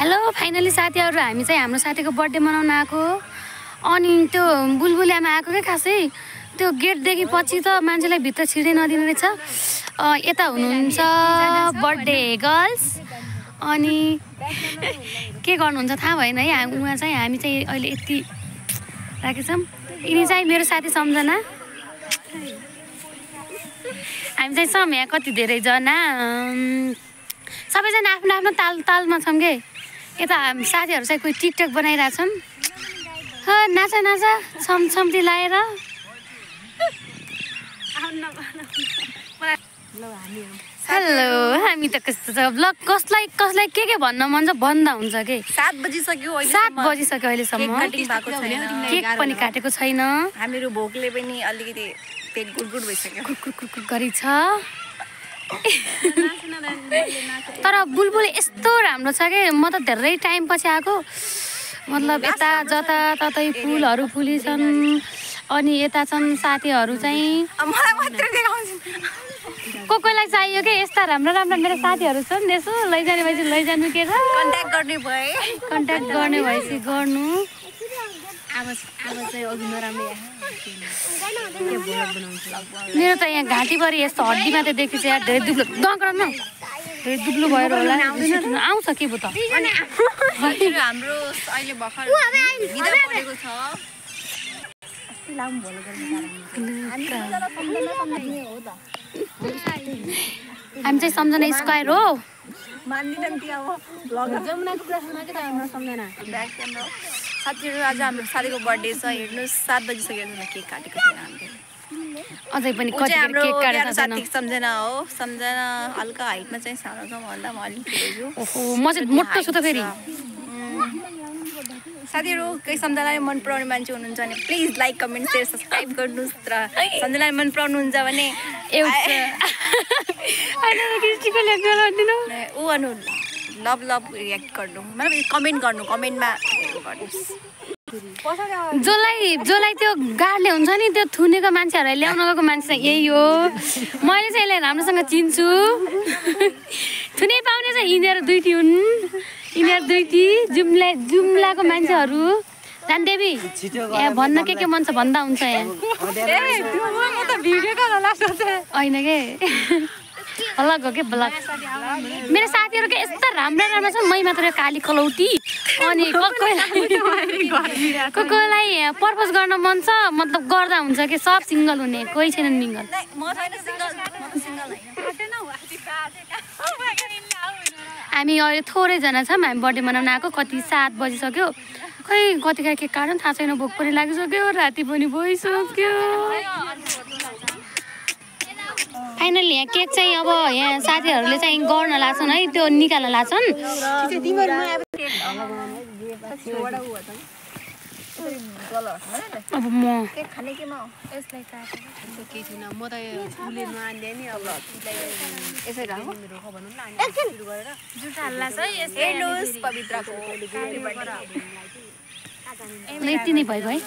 Hello finally साथीहरु हामी चाहिँ हाम्रो साथीको बर्थडे मनाउन आएको अनि त्यो बुलबुलियामा आएको के खासै त्यो गेट देखि पछि त मान्छेलाई भित्र छिर्दै नदिने रहेछ। यता हुनुहुन्छ बर्थडे गर्ल्स अनि के गर्नुहुन्छ थाहा भएन है। उहाँ चाहिँ हामी चाहिँ अहिले यति राखेछौँ। यिनी चाहिँ मेरो साथी सम्झना। हामी चाहिँ छौँ यहाँ कति धेरै जना सबैजना आफ्नो आफ्नो तालमा छौँ के। यता साथीहरु चाहिँ कोही टिकटक बनाइरहेछन्। नाचा नाचा छमछम्ती लाएर। हेलो हामी त कस्तो छ ब्लग कसलाई के भन्न मन छ भन्दा हुन्छ के। 7 बजिसक्यो अहिलेसम्म केक पनि काटेको छैन। हामीहरू भोकले पनि अलिकति पेट गुडगुड भइसक्यो। कुकुर गरी छ। तर बुलबुल यस्तो राम्रो छ के। म त धेरै टाइम पछि आएको। मतलब यता जता ततै फुलहरू फुलिछन् अनि यता छन् साथीहरू चाहिँ कोही चाहियो के। यस्ता राम्रो मेरो साथीहरू छन्। यसो लैजाने भएपछि लैजानु के छ। कन्ट्याक्ट गर्ने भएपछि गर्नु। मेरो त यहाँ घाँटीभरि यस्तो हड्डी मात्रै देखिन्छ यार। धेरै दुब्लो धेरै दुब्लो भएर होला आउँछ के भयो त। हाम्रो अहिले भर्खर बिदा परेको छ। हामी चाहिँ सम्झना स्क्वायर हो। साथीहरू आज हाम्रो साथीको बर्थडे छ। हेर्नुहोस् 7 बजिसक्यो केक काटेको छैन हामीले। अझै पनि कति केक काटेको छैन। साथी सम्झना हो। सम्झना हल्का हाइटमा चाहिँ सानो छ भन्दा म अलिक ठुलो छु। ओहो म चाहिँ मोटो छु त फेरि। साथीहरू कोही सम्झनालाई मन पराउने मान्छे हुनुहुन्छ भने please like comment share subscribe गर्नुहोस्। र सम्झनालाई मन पराउनुहुन्छ भने लभ रियाक्ट गर्नु मतलब कमेन्ट गर्नु। कमेन्टमा जसलाई त्यो गाडले हुन्छ नि त्यो थुनेको मान्छेहरूलाई ल्याउन गएको मान्छे चाहिँ यही हो। मैले चाहिँ यसलाई राम्रोसँग चिन्छु। थुनै पाउने चाहिँ यिनीहरू दुईटी हुन्। यिनीहरू दुईटी जुम्लाको मान्छेहरू। जानदेवी यहाँ भन्न के मन छ भन्दा हुन्छ यहाँ। होइन के अलग हो के ब्लग। मेरो साथीहरू के यस्ता राम्रो छ। मै मात्र काली कलौटी। अनि कोहीलाई पर्पज गर्न मन छ मतलब गर्दा हुन्छ कि। सब सिङ्गल हुने कोही छैनन् मिङ्गल। हामी अहिले थोरैजना छौँ। हामी बर्थडे मनाउन आएको। कति 7 बजिसक्यो। खै कतिका केक काट्नु थाहा छैन। भोक पनि लागिसक्यो। राति पनि भइसक्यो। फाइनली यहाँ केक चाहिँ अब यहाँ साथीहरूले चाहिँ गर्न लाछन् है। त्यो निकाल्न लाछन्। अब म यति नै भयो भाइ।